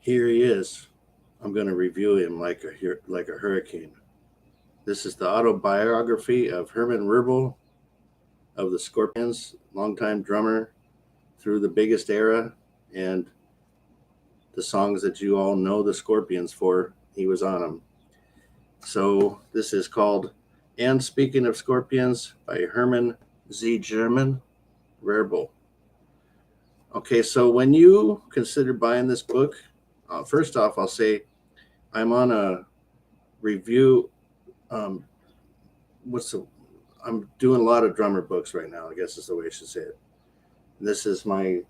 Here he is. I'm going to review him like a hurricane. This is the autobiography of Herman Rarebell of the Scorpions, longtime drummer through the biggest era, and the songs that you all know the Scorpions for. He was on them. So this is called "And Speaking of Scorpions" by Herman Z. German Rarebell. Okay, so when you consider buying this book, first off, I'll say I'm on a review. Um, what's the? I'm doing a lot of drummer books right now. I guess is the way I should say it. This is my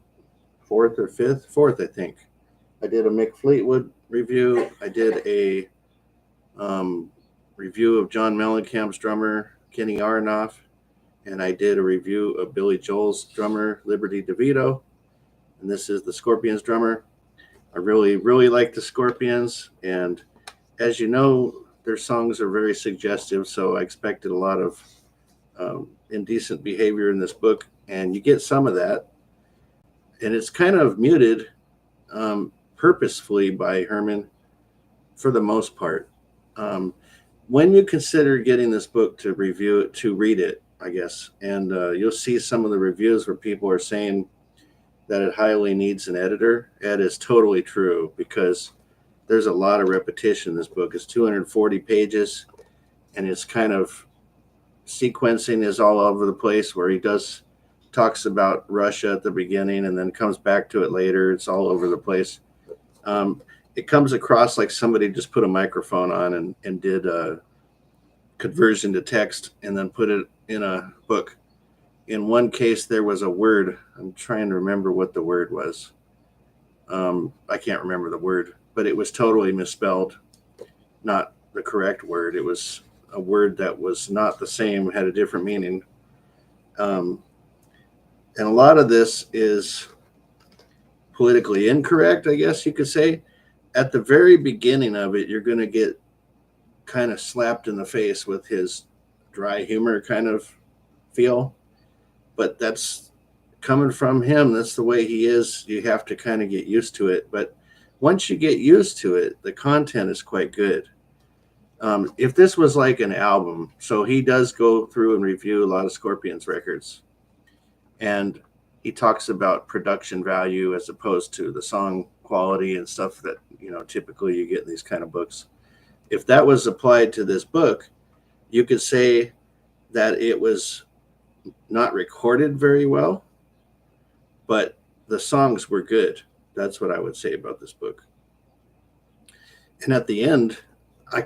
fourth, I think. I did a Mick Fleetwood review. I did a review of John Mellencamp's drummer Kenny Aronoff, and I did a review of Billy Joel's drummer Liberty DeVito. And this is the Scorpions drummer. I really like the Scorpions, and as you know, their songs are very suggestive. So I expected a lot of indecent behavior in this book, and you get some of that, and it's kind of muted purposefully by Herman for the most part. When you consider getting this book to review it, to read it, I guess, and you'll see some of the reviews where people are saying that it highly needs an editor. That is totally true because there's a lot of repetition in this book. It's 240 pages, and it's kind of sequencing is all over the place where he talks about Russia at the beginning and then comes back to it later. It's all over the place. It comes across like somebody just put a microphone on and did a conversion to text and then put it in a book. In one case, there was a word. I'm trying to remember what the word was. I can't remember the word, but it was totally misspelled. Not the correct word. It was a word that was not the same, had a different meaning. And a lot of this is politically incorrect, I guess you could say. At the very beginning of it, you're going to get kind of slapped in the face with his dry humor kind of feel. But that's coming from him. That's the way he is. You have to kind of get used to it. But once you get used to it, the content is quite good. If this was like an album, so he does go through and review a lot of Scorpions records. And he talks about production value as opposed to the song quality and stuff that, typically you get in these kind of books. If that was applied to this book, you could say that it was not recorded very well, but the songs were good. That's what I would say about this book. And at the end, I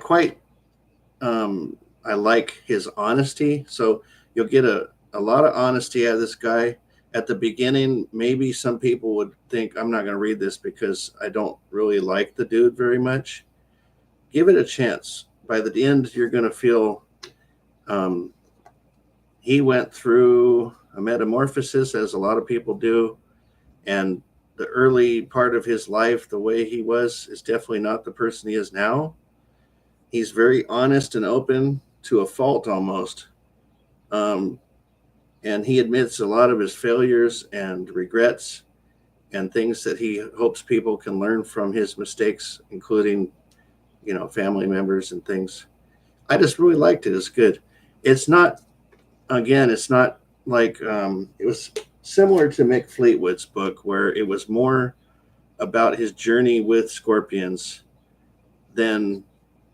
like his honesty. So you'll get a lot of honesty out of this guy. At the beginning, maybe some people would think I'm not going to read this because I don't really like the dude very much. Give it a chance. By the end, you're going to feel he went through a metamorphosis, as a lot of people do. And the early part of his life, the way he was, is definitely not the person he is now. He's very honest and open to a fault almost. And he admits a lot of his failures and regrets and things that he hopes people can learn from his mistakes, including, family members and things. I just really liked it. It's good. It's not like it was similar to Mick Fleetwood's book, where it was more about his journey with Scorpions than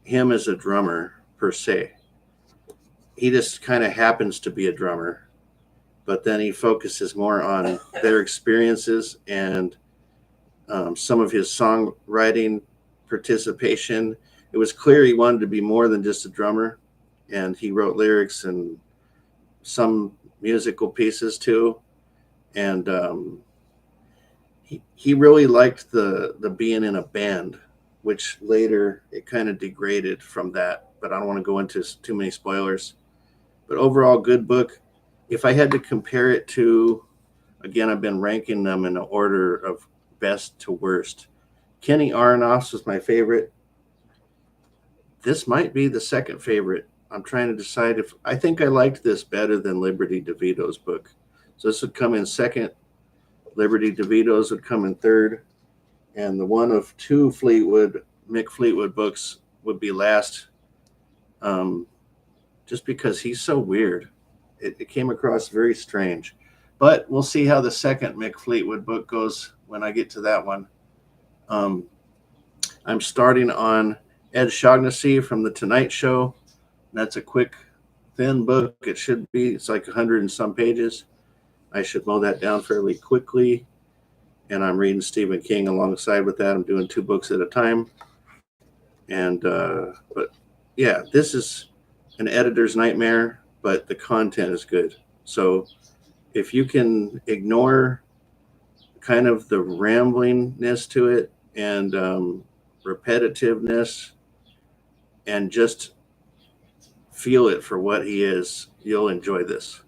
him as a drummer per se. He just kind of happens to be a drummer, but then he focuses more on their experiences and some of his songwriting participation. It was clear he wanted to be more than just a drummer, and he wrote lyrics and some musical pieces too. And he really liked the being in a band, which later it kind of degraded from that. But I don't want to go into too many spoilers. But overall, good book. If I had to compare it to, again, I've been ranking them in the order of best to worst. Kenny Aronoff's was my favorite. This might be the second favorite. I'm trying to decide if I think I liked this better than Liberty DeVito's book. So this would come in second. Liberty DeVito's would come in third. and the one of two Mick Fleetwood books would be last, just because he's so weird. It came across very strange. But we'll see how the second Mick Fleetwood book goes when I get to that one. Um, I'm starting on Ed Shaughnessy from The Tonight Show. That's a quick, thin book. It's like 100 and some pages. I should mow that down fairly quickly. And I'm reading Stephen King alongside with that. I'm doing 2 books at a time. And, but yeah, this is an editor's nightmare, but the content is good. So if you can ignore kind of the ramblingness to it and repetitiveness and just feel it for what he is, you'll enjoy this.